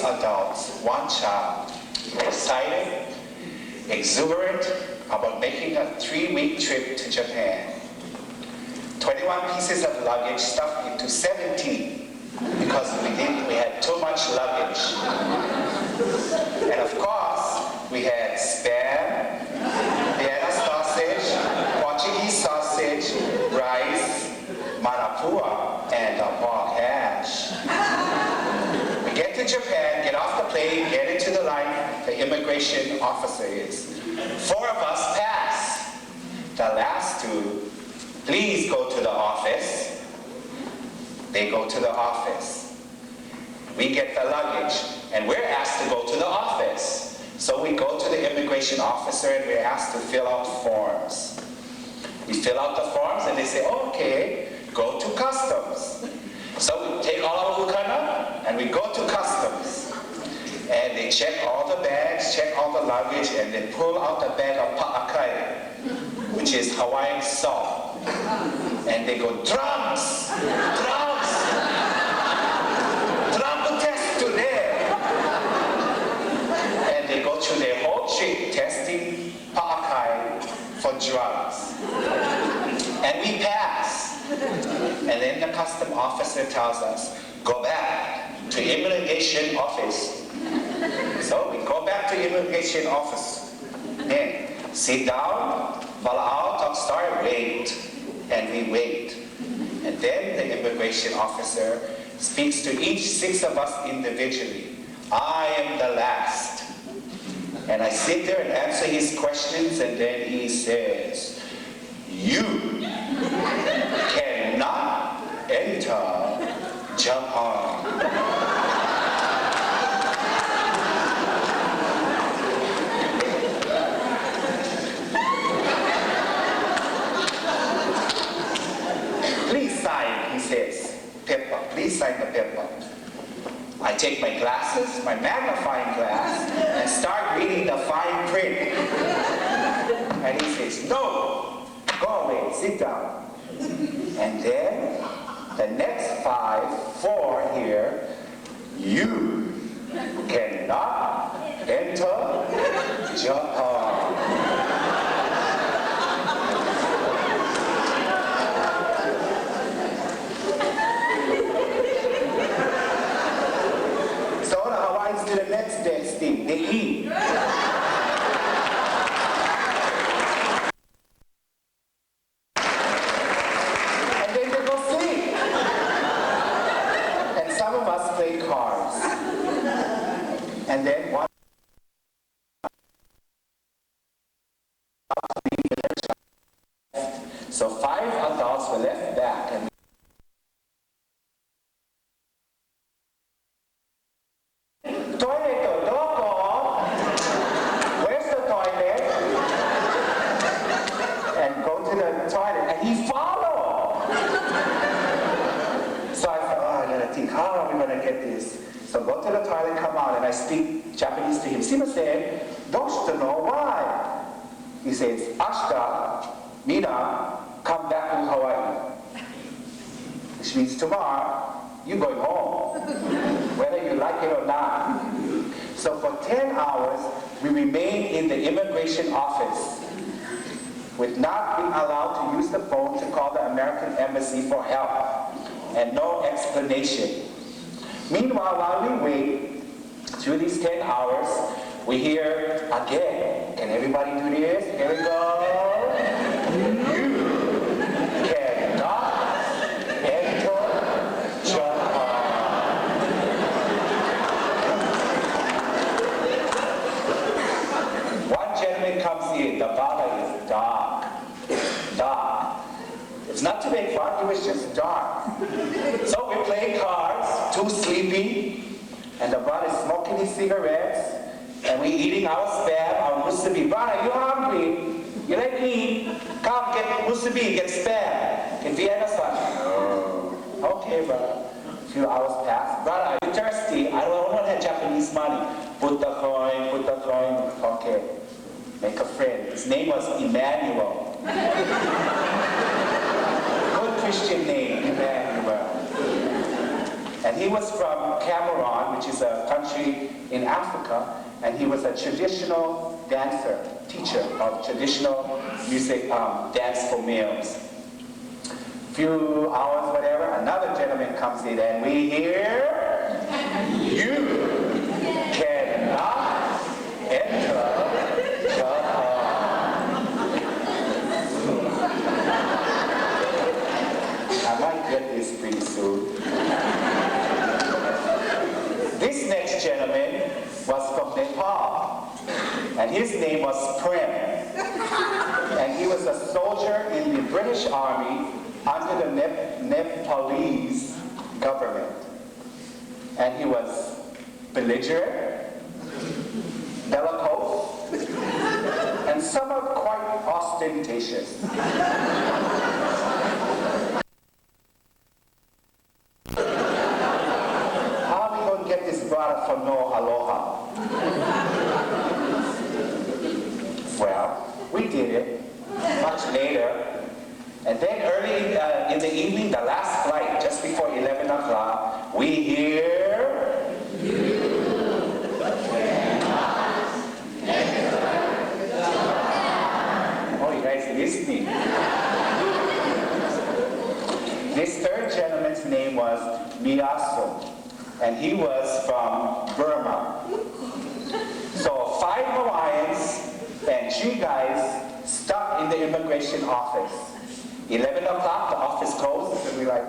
adults, one child, excited, exuberant about making a 3-week trip to Japan. 21 pieces of luggage stuffed into 17 because we had too much luggage. And of course, we had Spam, Vienna sausage, Portuguese sausage, rice, manapua, and a pork hash. We get to Japan, get off the plane, get into the line, the immigration officer is. 4 of us pass. The last 2, please go to the office. They go to the office. We get the luggage, and we're asked to go to the office. So we go to the immigration officer, and we're asked to fill out forms. We fill out the forms, and they say, okay, go to customs. So we take all our mokihana, and we go to customs. And they check all the bags, check all the luggage, and they pull out the bag of pa'akai, which is Hawaiian salt. And they go, drums, drums, drum test today. And they go through their whole trip testing pa'akai for drugs. And we pass. And then the custom officer tells us, go back to immigration office. So we go back to immigration office. Then sit down, follow out, talk, start, wait. And we wait. And then the immigration officer speaks to each 6 of us individually. I am the last. And I sit there and answer his questions, and then he says, you cannot enter Japan. Please sign, he says, paper. Please sign the paper. I take my glasses, my magnifying glass, and start reading the fine print. And he says, no, go away, sit down. And then the next 4 here, you cannot enter Japan. So the Hawaiians do the next dance thing, they eat. And then one so 5 adults were left back, and toilet, doko. Where's the toilet? And go to the toilet, and he followed. So I thought, oh, I gotta think, how are we gonna get this? So go to the toilet, come out, and I speak Japanese to him. Simasen, doshita no, why? He says, ashita, mina, come back to Hawaii. Which means tomorrow, you're going home, whether you like it or not. So for 10 hours, we remained in the immigration office with not being allowed to use the phone to call the American embassy for help, and no explanation. Meanwhile, while we wait, through these 10 hours, we hear again. Can everybody do this? Here we go. You cannot enter Japan. One gentleman comes in. The baba is dark. Dark. It's not to make fun, it was just dark. So we're playing cards, too sleepy, and the brother is smoking his cigarettes, and we're eating our spam, our musubi. Brother, you hungry? You like me? Come get musubi, get spam. Can Vienna son? No. Okay, brother. A few hours pass. Brother, are you thirsty? I don't have Japanese money. Put the coin, put the coin. Okay. Make a friend. His name was Emmanuel. Good Christian name, Emmanuel. And And he was from Cameroon, which is a country in Africa, and he was a traditional dancer, teacher of traditional music, dance for males. Few hours, whatever, another gentleman comes in, and we hear, you cannot enter Japan. I might get this pretty soon. This next gentleman was from Nepal, and his name was Prem. And he was a soldier in the British Army under the Nepalese government. And he was belligerent, bellicose, and somewhat quite ostentatious. How are we going to get this brother for no aloha? Well, we did it much later. And then early in the evening, the last flight, just before 11 o'clock, we hear, you cannot enter Japan. Oh, you guys listening. This third gentleman's name was Miyaso, and he was from Burma. So 5 Hawaiians and 3 guys stuck in the immigration office. 11 o'clock, the office closes, and we're like,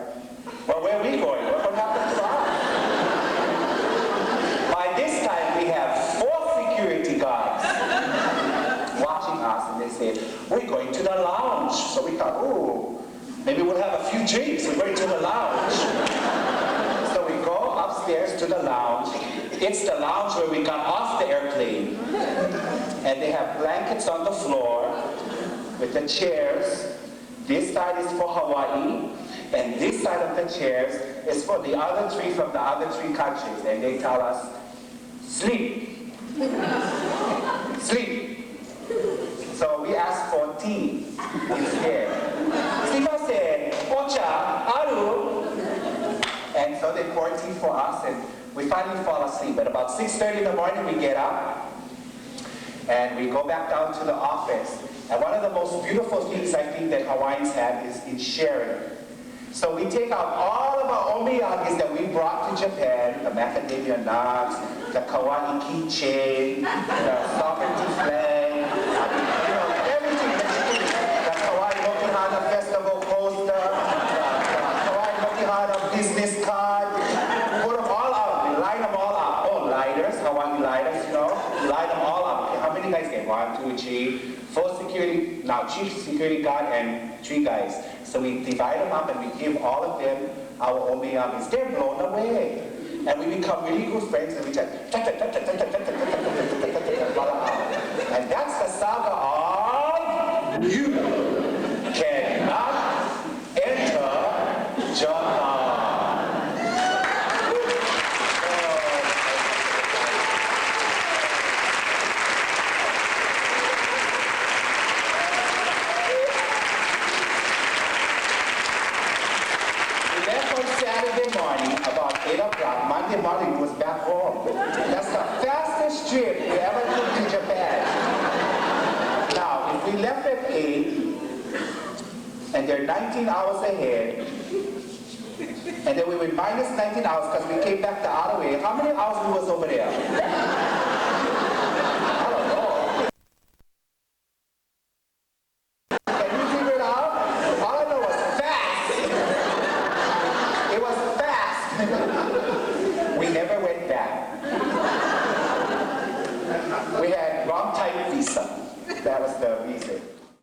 well, where are we going? What will happen to us? By this time, we have 4 security guards watching us, and they say, we're going to the lounge. So we thought, oh, maybe we'll have a few drinks. We're going to the lounge. So we go upstairs to the lounge. It's the lounge where we got off the airplane. And they have blankets on the floor with the chairs. This side is for Hawaii, and this side of the chairs is for the other 3 from the other 3 countries. And they tell us, sleep. Sleep. So we asked for tea instead. Sumimasen, ocha, aru. And so they pour tea for us, and we finally fall asleep. At about 6:30 in the morning, we get up, and we go back down to the office. And one of the most beautiful things I think that Hawaiians have is in sharing. So we take out all of our omiyagis that we brought to Japan, the macadamia nuts, the kawaii keychain, the sovereignty flag, everything. The Hawaii Mokihana festival poster, the Hawaii Mokihana business card. Put them all out. We line them all up. Oh, lighters, Hawaii lighters, line them all up. Okay, how many guys get? 1, 2, 3. 4 security, now chief security guard and 3 guys. So we divide them up and we give all of them our omiyagis. They're blown away. And we become really good friends and we just and that's the saga of you cannot enter Japan. Monday morning was back home. That's the fastest trip we ever took to Japan. Now, if we left at 8, and they're 19 hours ahead, and then we were minus 19 hours because we came back the other way, how many hours we was over there?